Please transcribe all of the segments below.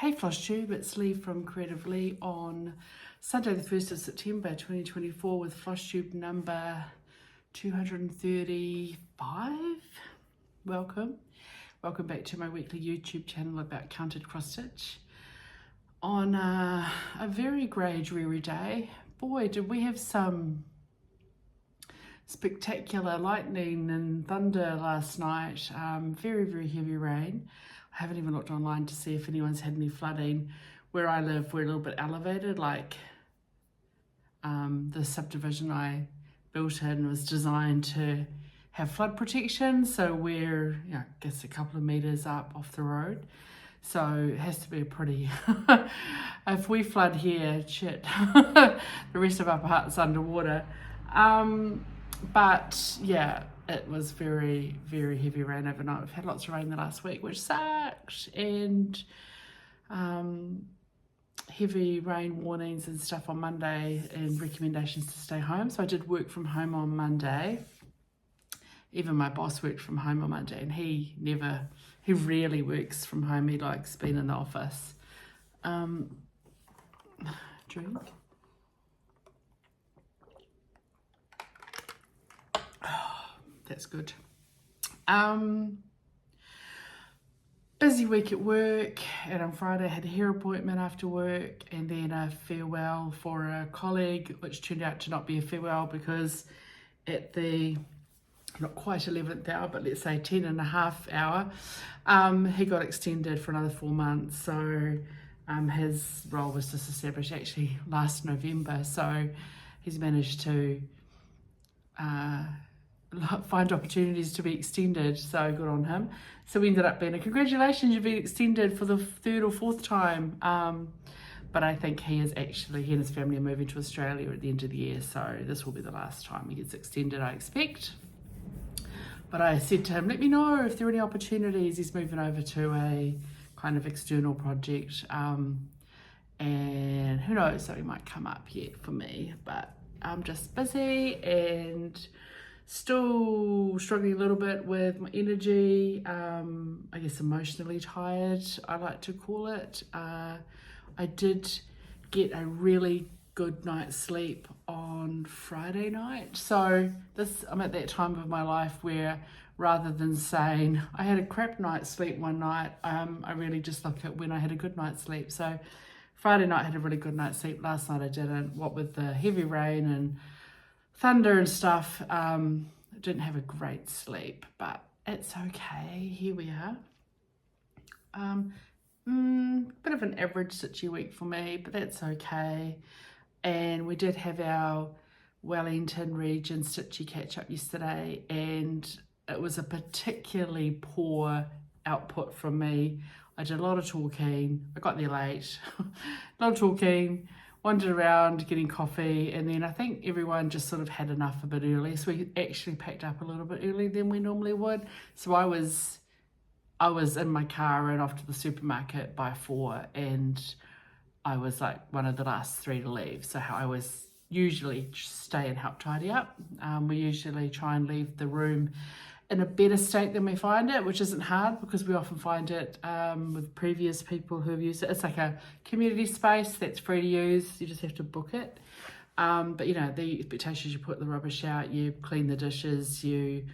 Hey FLOSSTUBE, it's Leigh from Creative Leigh on Sunday the 1st of September 2024 with FLOSSTUBE number 235. Welcome back to my weekly YouTube channel about counted cross stitch. On a very grey, dreary day, boy did we have some spectacular lightning and thunder last night. Very heavy rain. I haven't even looked online to see if anyone's had any flooding. Where I live, we're a little bit elevated, like the subdivision I built in was designed to have flood protection, so we're, I guess, a couple of meters up off the road. So it has to be a pretty, if we flood here, shit, the rest of Upper Hutt's underwater. But yeah, it was very heavy rain overnight. We've had lots of rain the last week, which sucked, and heavy rain warnings and stuff on Monday and recommendations to stay home. So I did work from home on Monday. Even my boss worked from home on Monday, and he rarely works from home. He likes being in the office. Drink. That's good. Busy week at work, and on Friday I had a hair appointment after work, and then a farewell for a colleague, which turned out to not be a farewell because at the not quite 11th hour, but let's say 10 and a half hour, he got extended for another 4 months. So his role was disestablished actually last November, so he's managed to find opportunities to be extended, so good on him. So we ended up being congratulations, you've been extended for the 3rd or 4th time. But I think he and his family are moving to Australia at the end of the year, so this will be the last time he gets extended, I expect. But I said to him, let me know if there are any opportunities. He's moving over to a kind of external project, and who knows, something might come up yet for me, but I'm just busy and still struggling a little bit with my energy, I guess emotionally tired, I like to call it. I did get a really good night's sleep on Friday night. So I'm at that time of my life where rather than saying I had a crap night's sleep one night, I really just look at when I had a good night's sleep. So Friday night I had a really good night's sleep. Last night I didn't. What with the heavy rain and thunder and stuff, didn't have a great sleep, but it's okay. Here we are. Bit of an average Stitchy week for me, but that's okay. And we did have our Wellington region Stitchy catch up yesterday, and it was a particularly poor output from me. I did a lot of talking. I got there late. A lot of talking. Wandered around getting coffee, and then I think everyone just sort of had enough a bit early, so we actually packed up a little bit earlier than we normally would. So I was in my car and off to the supermarket by 4, and I was like one of the last 3 to leave. So how I was usually stay and help tidy up. We usually try and leave the room in a better state than we find it, which isn't hard because we often find it with previous people who have used it. It's like a community space that's free to use. You just have to book it. But the expectation is you put the rubbish out, you clean the dishes, you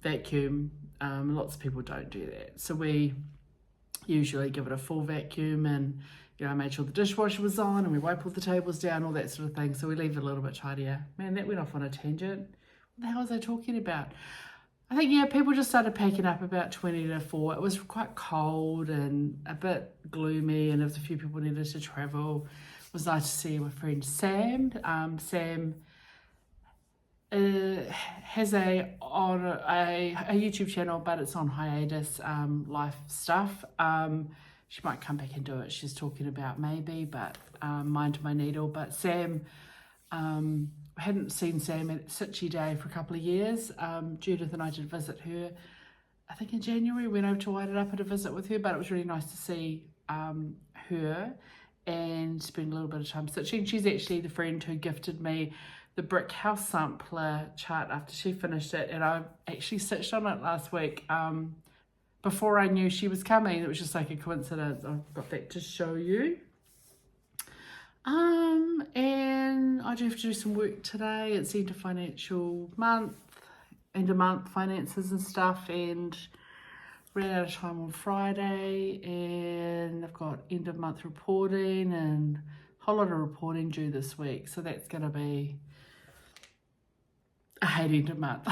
vacuum. Lots of people don't do that. So we usually give it a full vacuum, and I made sure the dishwasher was on, and we wipe all the tables down, all that sort of thing. So we leave it a little bit tidier. Man, that went off on a tangent. What the hell was I talking about? I think, people just started packing up about 20 to 4. It was quite cold and a bit gloomy, and there was a few people needed to travel. It was nice to see my friend Sam. Sam has a YouTube channel, but it's on hiatus, life stuff. She might come back and do it. She's talking about maybe, but mind my needle. But Sam, I hadn't seen Sam at Stitchy Day for a couple of years. Judith and I did visit her, I think in January. Went over to Aida up at a visit with her, but it was really nice to see her and spend a little bit of time stitching. She's actually the friend who gifted me the brick house sampler chart after she finished it, and I actually stitched on it last week. before I knew she was coming. It was just like a coincidence. I've got that to show you. And I do have to do some work today. It's end of financial month, end of month finances and stuff, and ran out of time on Friday, and I've got end of month reporting and a whole lot of reporting due this week. So that's going to be, I hate end of month.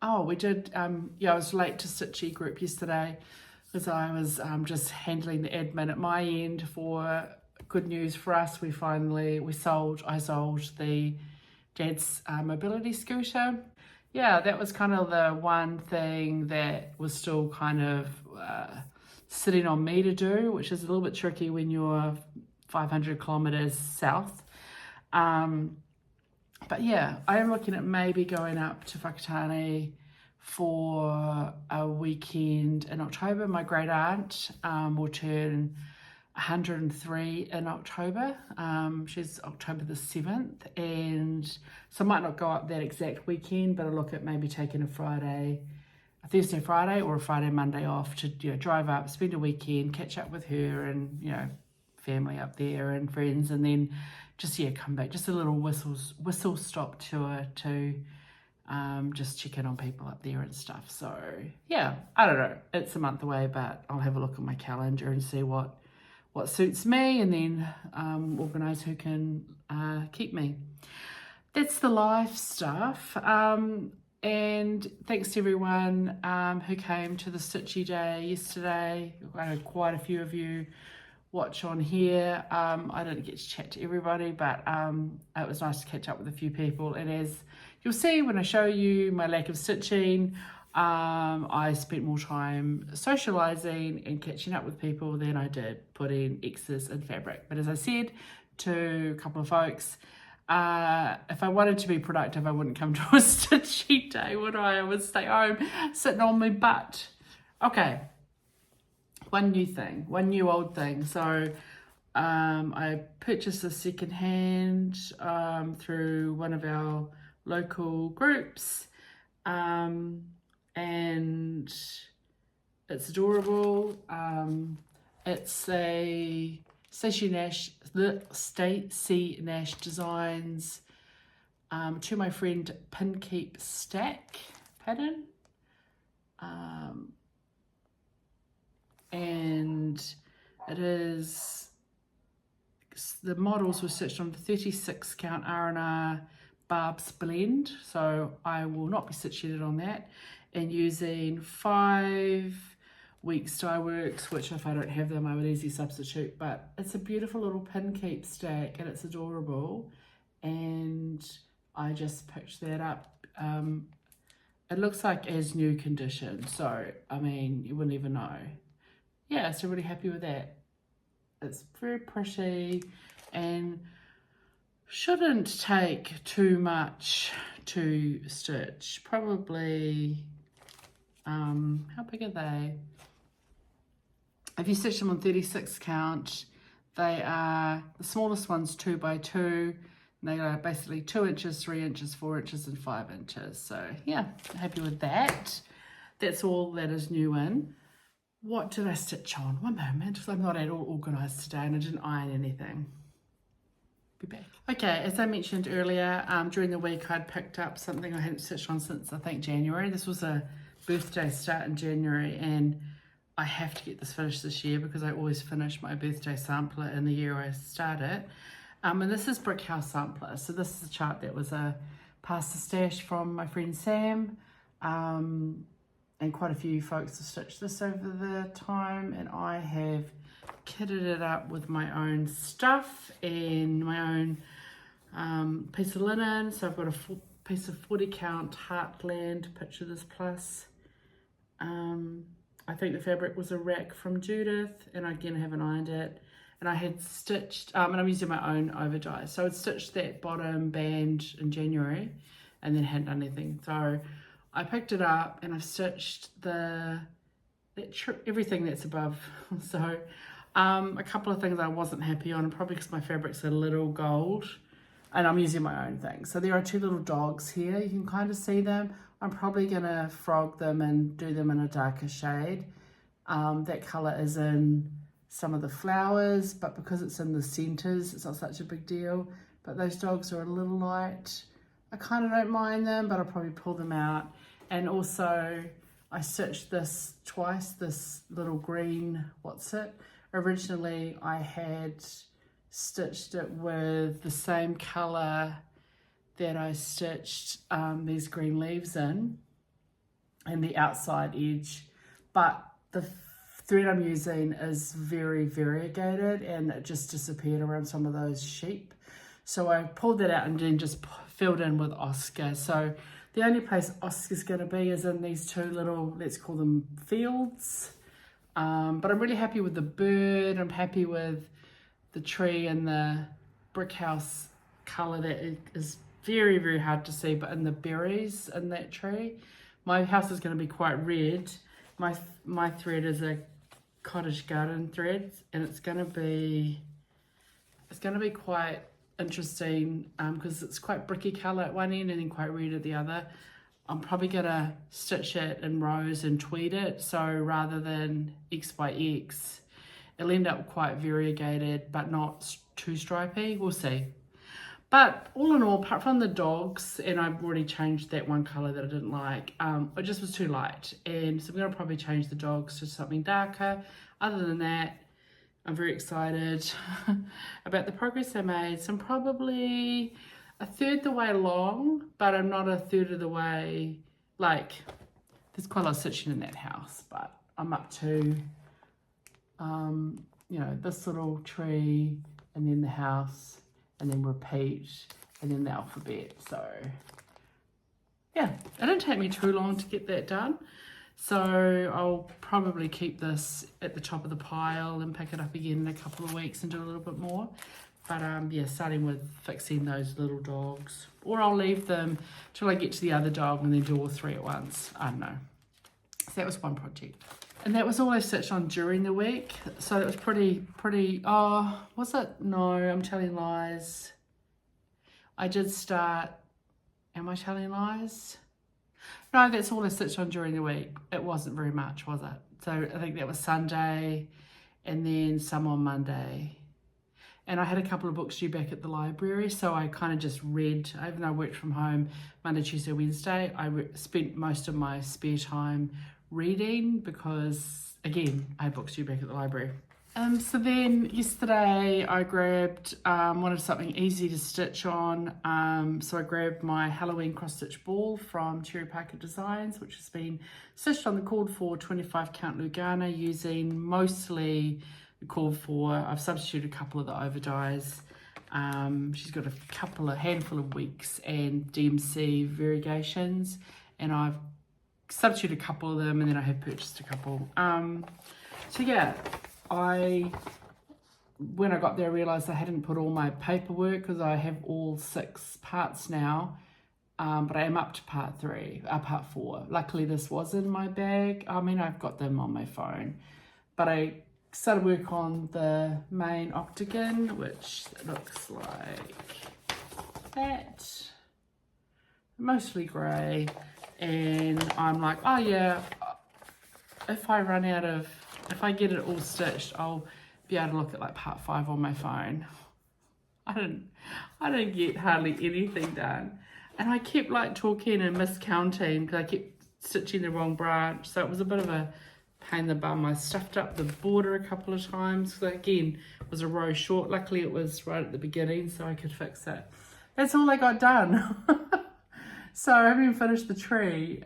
Oh, we did, yeah, I was late to Stitchy group yesterday because I was just handling the admin at my end for good news for us. I sold the Dad's mobility scooter. Yeah, that was kind of the one thing that was still kind of sitting on me to do, which is a little bit tricky when you're 500 kilometers south. But yeah, I am looking at maybe going up to Whakatane for a weekend in October. My great aunt will turn 103 in October. She's October the 7th, and so I might not go up that exact weekend, but I'll look at maybe taking a Thursday, Friday, or a Friday, Monday off to drive up, spend a weekend, catch up with her and family up there and friends, and then just come back, just a little whistle stop tour to just check in on people up there and stuff. So yeah, I don't know, it's a month away, but I'll have a look at my calendar and see what suits me, and then organise who can keep me. That's the life stuff. And thanks to everyone who came to the Stitchy Day yesterday. I had quite a few of you watch on here. I didn't get to chat to everybody, but it was nice to catch up with a few people. And as you'll see when I show you my lack of stitching, I spent more time socialising and catching up with people than I did putting X's in fabric. But as I said to a couple of folks, if I wanted to be productive, I wouldn't come to a Stitchy Day, would I? I would stay home sitting on my butt. Okay, one new old thing. So I purchased this secondhand through one of our local groups. And it's adorable. It's a Stacey Nash Designs to my friend Pin Keep Stack pattern. And it is, the models were stitched on the 36 count R&R Barb's blend, so I will not be stitching it on that, and using 5 weeks dye works, which if I don't have them I would easily substitute. But it's a beautiful little pin keep stack and it's adorable, and I just picked that up. It looks like as new condition, so I mean you wouldn't even know. Yeah, so really happy with that. It's very pretty and shouldn't take too much to stitch. Probably, how big are they? If you stitch them on 36 count, they are, the smallest one's 2 by 2. They are basically 2 inches, 3 inches, 4 inches, and 5 inches. So yeah, happy with that. That's all that is new in. What did I stitch on? One moment, because I'm not at all organised today and I didn't iron anything. Be back. Okay, as I mentioned earlier, during the week I'd picked up something I hadn't stitched on since I think January. This was a birthday start in January, and I have to get this finished this year because I always finish my birthday sampler in the year I start it. And this is Brick House Sampler. So this is a chart that was a pasta stash from my friend Sam. And quite a few folks have stitched this over the time, and I have kitted it up with my own stuff and my own piece of linen. So I've got a piece of 40 count Heartland, picture this plus. I think the fabric was a rack from Judith, and again I haven't ironed it. And I had stitched, and I'm using my own overdyes. So I'd stitched that bottom band in January and then hadn't done anything. So I picked it up and I've stitched everything that's above. So a couple of things I wasn't happy on, probably because my fabric's a little gold and I'm using my own thing. So there are 2 little dogs here. You can kind of see them. I'm probably gonna frog them and do them in a darker shade. That colour is in some of the flowers, but because it's in the centres, it's not such a big deal. But those dogs are a little light. I kind of don't mind them, but I'll probably pull them out. And also, I stitched this twice, this little green, what's it? Originally, I had stitched it with the same colour that I stitched these green leaves in, and the outside edge. But the thread I'm using is very variegated, and it just disappeared around some of those sheep. So I pulled that out and then just filled in with Oscar. So the only place Oscar's going to be is in these two little, let's call them fields. But I'm really happy with the bird. I'm happy with the tree and the brick house colour that is very, very hard to see, but in the berries in that tree. My house is going to be quite red. My thread is a cottage garden thread, and it's going to be quite interesting because it's quite bricky colour at one end and then quite red at the other. I'm probably going to stitch it in rows and tweed it, so rather than X by X, it'll end up quite variegated but not too stripy. We'll see. But all in all, apart from the dogs, and I've already changed that one colour that I didn't like, it just was too light. And so I'm going to probably change the dogs to something darker. Other than that, I'm very excited about the progress I made. So I'm probably a third the way along, but I'm not a third of the way. Like, there's quite a lot of stitching in that house, but I'm up to, you know, this little tree, and then the house, and then repeat, and then the alphabet. So yeah, it didn't take me too long to get that done. So I'll probably keep this at the top of the pile and pick it up again in a couple of weeks and do a little bit more. But yeah, starting with fixing those little dogs, or I'll leave them till I get to the other dog and then do all three at once. I don't know. So that was one project. And that was all I stitched on during the week. So that was pretty, oh, was it? No, I'm telling lies. I did start, am I telling lies? No, that's all I stitched on during the week. It wasn't very much, was it? So I think that was Sunday and then some on Monday. And I had a couple of books due back at the library, so I kind of just read, even though I worked from home Monday, Tuesday, Wednesday, I spent most of my spare time reading because, again, I had books due back at the library. So then yesterday I grabbed, wanted something easy to stitch on, so I grabbed my Halloween cross stitch ball from Cherry Parker Designs, which has been stitched on the called for 25 count Lugana using mostly the called for. I've substituted a couple of the overdyes. She's got a handful of weeks and DMC variegations, and I've substituted a couple of them, and then I have purchased a couple. So yeah, when I got there, I realised I hadn't put all my paperwork because I have all 6 parts now, but I am up to part 4. Luckily, this was in my bag. I mean, I've got them on my phone, but I started work on the main octagon, which looks like that, mostly grey, and I'm like, oh yeah, if I get it all stitched, I'll be able to look at like part 5 on my phone. I didn't get hardly anything done, and I kept like talking and miscounting because I kept stitching the wrong branch, so it was a bit of a pain in the bum. I stuffed up the border a couple of times because again it was a row short. Luckily it was right at the beginning, so I could fix it. That's all I got done. So I haven't even finished the tree,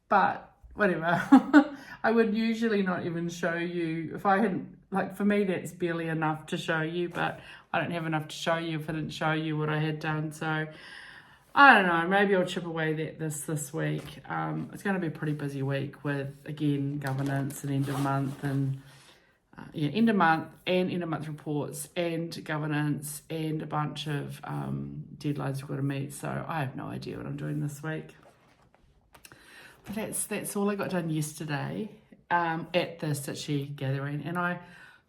but whatever. I would usually not even show you if I hadn't, like, for me that's barely enough to show you, but I don't have enough to show you if I didn't show you what I had done. So I don't know, maybe I'll chip away this week. It's going to be a pretty busy week with, again, governance and end of month, and yeah, end of month reports and governance and a bunch of deadlines we've got to meet. So I have no idea what I'm doing this week. But that's all I got done yesterday at the Stitchy gathering, and I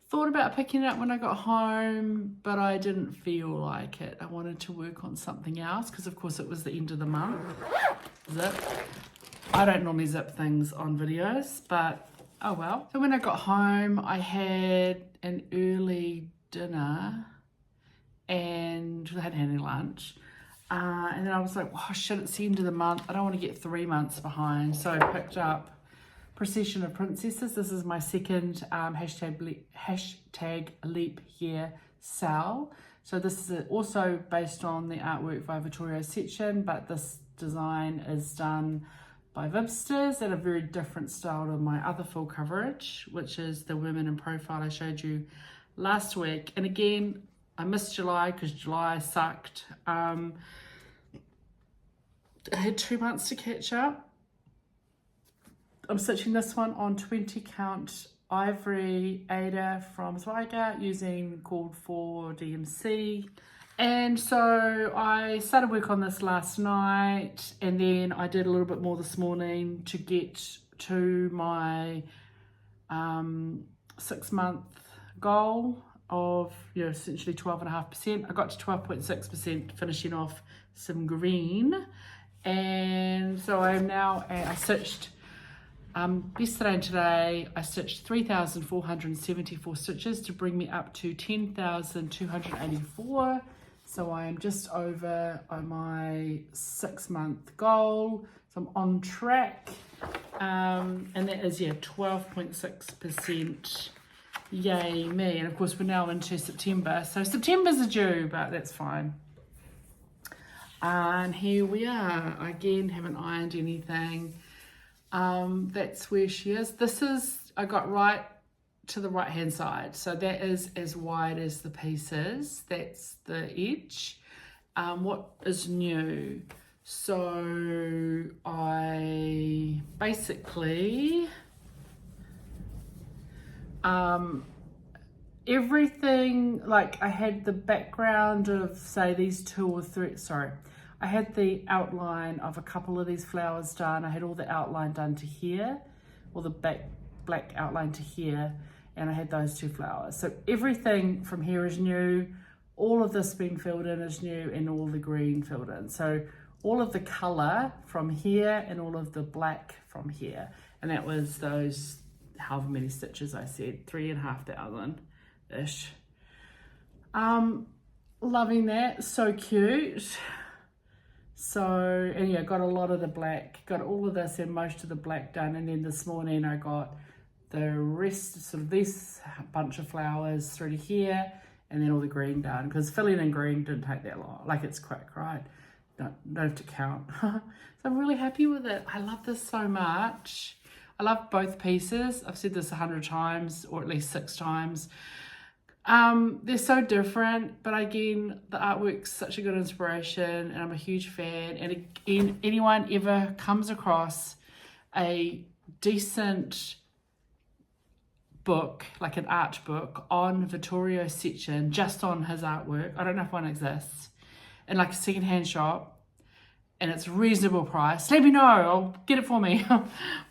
thought about picking it up when I got home, but I didn't feel like it. I wanted to work on something else because of course it was the end of the month. Zip. I don't normally zip things on videos, but oh well. So when I got home, I had an early dinner and I hadn't had any lunch. And then I was like, oh shit, it's the end of the month. I don't want to get 3 months behind. So I picked up Procession of Princesses. This is my second hashtag leap year sale. So this is also based on the artwork by Vittorio Section, but this design is done by Vivsters at a very different style to my other full coverage, which is the women in profile I showed you last week. And again, I missed July because July sucked. I had 2 months to catch up. I'm stitching this one on 20 count Ivory Aida from Zweigart using called 4 DMC. And so I started work on this last night, and then I did a little bit more this morning to get to my 6 month goal of, you know, essentially 12.5%. I got to 12.6%, finishing off some green. And so I'm now, I stitched yesterday and today, I stitched 3,474 stitches to bring me up to 10,284. So I am just over my 6 month goal. So I'm on track. And that is, yeah, 12.6%. Yay me. And of course we're now into September. So September's a due, but that's fine. And here we are. I again haven't ironed anything. That's where she is. This is, I got right to the right hand side, so that is as wide as the piece is. That's the edge. What is new? So I basically everything, like I had the background of say these 2 or 3, sorry, I had the outline of a couple of these flowers done. I had all the outline done to here, or the black outline to here, and I had those 2 flowers. So everything from here is new. All of this being filled in is new, and all the green filled in. So all of the color from here and all of the black from here. And that was those however many stitches I said, 3,500-ish. Loving that, so cute. So, and yeah, got a lot of the black, got all of this and most of the black done. And then this morning I got the rest, sort of this bunch of flowers through to here, and then all the green done, because filling in green didn't take that long. Like, it's quick, right? Don't have to count. So I'm really happy with it. I love this so much. I love both pieces. I've said this 100 times, or at least 6 times. They're so different, but again, the artwork's such a good inspiration, and I'm a huge fan. And again, anyone ever comes across a decent book, like an art book on Vittorio Section, just on his artwork, I don't know if one exists, in like a secondhand shop, and it's reasonable price, let me know, I'll get it for me.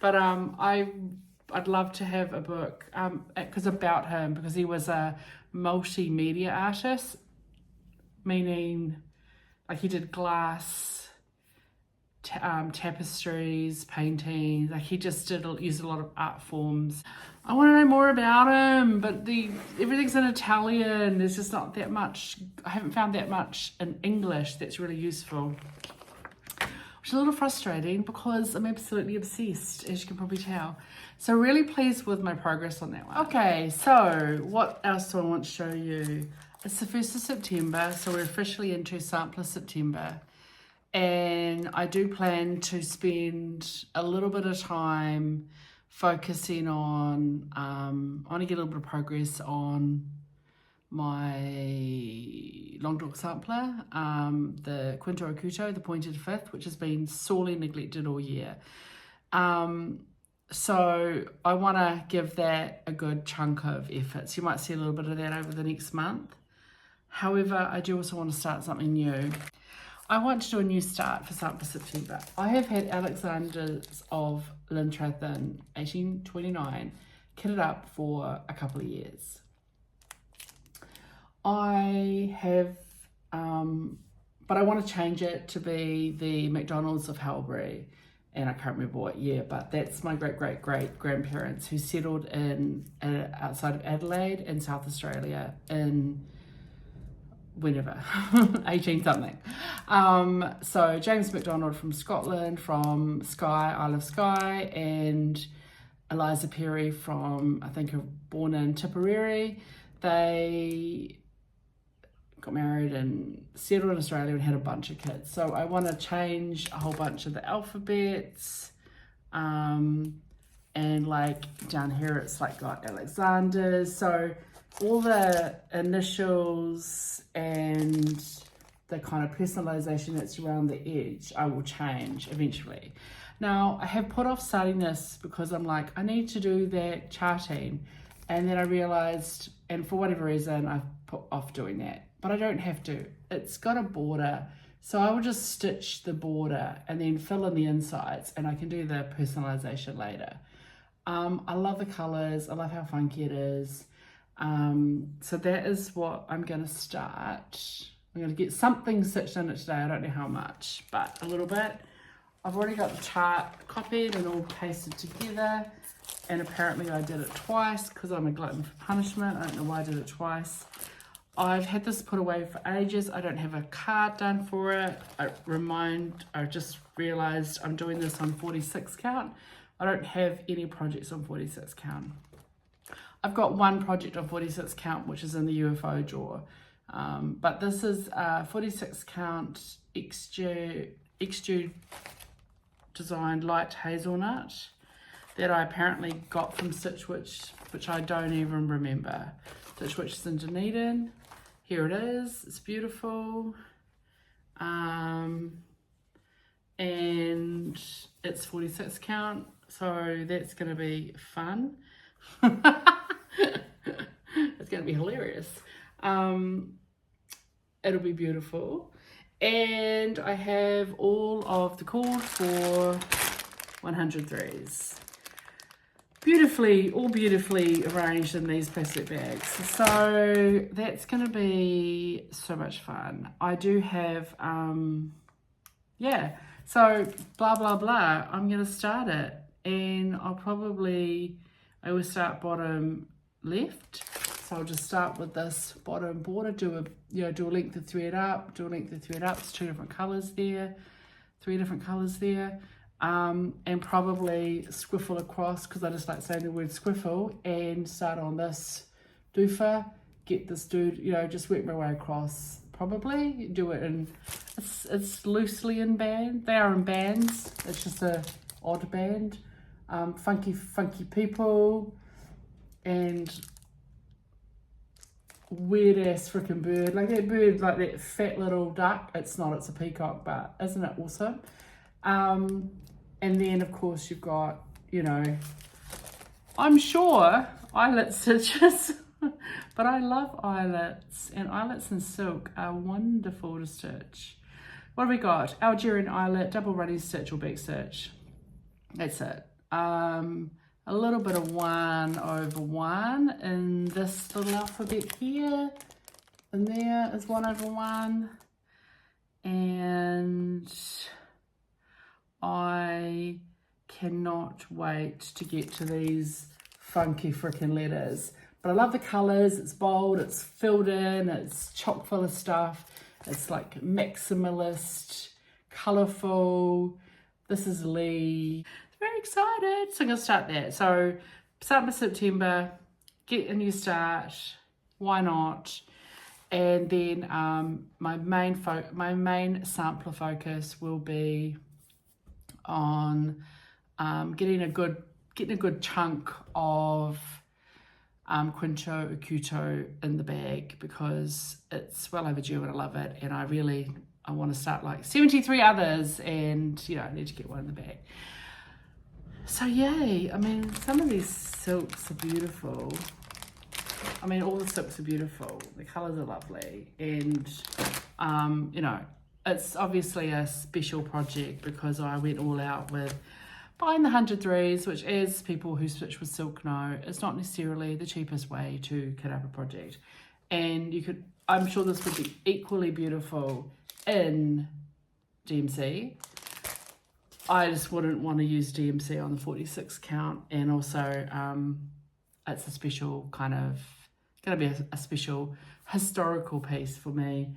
But I'd love to have a book about him, because he was a multimedia artist, meaning like he did glass, tapestries, painting, like he just used a lot of art forms. I want to know more about him, but everything's in Italian. There's just not that much, I haven't found that much in English that's really useful. Which is a little frustrating because I'm absolutely obsessed, as you can probably tell. So really pleased with my progress on that one. Okay, so what else do I want to show you? It's the 1st of September, so we're officially into Sampler September. And I do plan to spend a little bit of time focusing on, I want to get a little bit of progress on my long dog sampler, the Quinto Oculto, the pointed 5th, which has been sorely neglected all year. So I want to give that a good chunk of effort. So you might see a little bit of that over the next month. However, I do also want to start something new. I want to do a new start for Sampler September. I have had Alexander's of Lintrathen 1829 kitted up for a couple of years. I have, but I want to change it to be the McDonald's of Halbury, and I can't remember what year, but that's my great-great-great-grandparents who settled in outside of Adelaide in South Australia in whenever, 18 something. So James McDonald from Scotland, from Skye, Isle of Skye, and Eliza Perry from, I think, born in Tipperary. They got married and settled in Australia and had a bunch of kids. So I want to change a whole bunch of the alphabets. And like down here, it's like got Alexander's. So all the initials and the kind of personalization that's around the edge, I will change eventually. Now, I have put off starting this because I'm like, I need to do that charting. And then I realized, and for whatever reason, I've put off doing that. But I don't have to. It's got a border. So I will just stitch the border and then fill in the insides, and I can do the personalization later. I love the colors. I love how funky it is. So that is what I'm going to start. I'm going to get something stitched in it today. I don't know how much, but a little bit. I've already got the chart copied and all pasted together. And apparently I did it twice because I'm a glutton for punishment. I don't know why I did it twice. I've had this put away for ages. I don't have a card done for it. I just realized I'm doing this on 46 count. I don't have any projects on 46 count. I've got one project on 46 count, which is in the UFO drawer. But this is 46 count extrude designed light hazelnut that I apparently got from Stitch Witch, which I don't even remember. Stitch Witch is in Dunedin. Here it is. It's beautiful. And it's 46 count, so that's going to be fun. It's going to be hilarious. It'll be beautiful. And I have all of the cord for 100 threes. All beautifully arranged in these plastic bags. So that's going to be so much fun. I do have, so blah, blah, blah. I'm going to start it. And I will start bottom left. So I'll just start with this bottom border, do a length of thread up, It's 2 different colors there, 3 different colors there. And probably squiffle across, because I just like saying the word squiffle, and start on this doofer, get this dude, just work my way across. Probably do it in, it's loosely in band. They are in bands. It's just a odd band. Funky people and weird ass freaking bird. Like that bird, like that fat little duck. It's not, it's a peacock, but isn't it awesome? And then of course you've got, I'm sure eyelet stitches, but I love eyelets, and eyelets in silk are wonderful to stitch. What have we got? Algerian eyelet, double running stitch or back stitch. That's it. A little bit of 1 over 1 in this little alphabet here, and there is 1 over 1, and I cannot wait to get to these funky freaking letters. But I love the colors. It's bold, it's filled in, it's chock full of stuff. It's like maximalist, colorful. This is Leigh. Very excited. So I'm gonna start that. So start by September, get a new start. Why not? And then my main sampler focus will be on getting a good chunk of Quinto Okuto in the bag, because it's well overdue and I love it, and I want to start like 73 others, and I need to get one in the bag. So yay. I mean, some of these silks are beautiful. I mean, all the silks are beautiful. The colors are lovely, and it's obviously a special project because I went all out with buying the 100 threes, which, as people who stitch with silk know, it's not necessarily the cheapest way to kit up a project. and I'm sure this would be equally beautiful in DMC. I just wouldn't want to use DMC on the 46 count, and also it's a special kind of, going to be a special historical piece for me,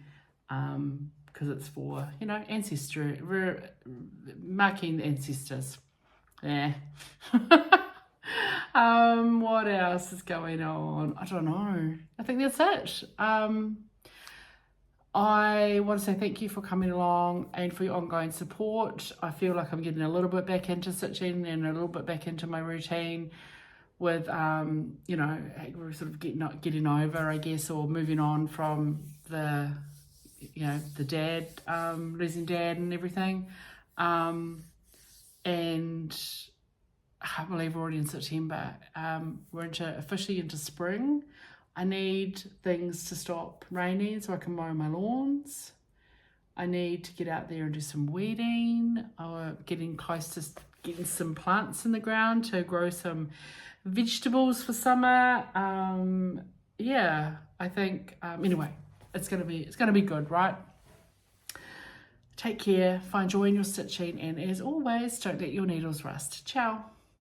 because it's for, you know, ancestry, marking ancestors. Yeah. What else is going on? I don't know. I think that's it. I want to say thank you for coming along and for your ongoing support. I feel like I'm getting a little bit back into stitching and a little bit back into my routine with, you know, we're sort of getting over, I guess, or moving on from the, you know, the dad, losing dad and everything. And I can't believe we're already in September. We're officially into spring. I need things to stop raining so I can mow my lawns. I need to get out there and do some weeding, or getting close to getting some plants in the ground to grow some vegetables for summer. Yeah, I think, anyway, it's gonna be good, right? Take care, find joy in your stitching, and as always, don't let your needles rust. Ciao.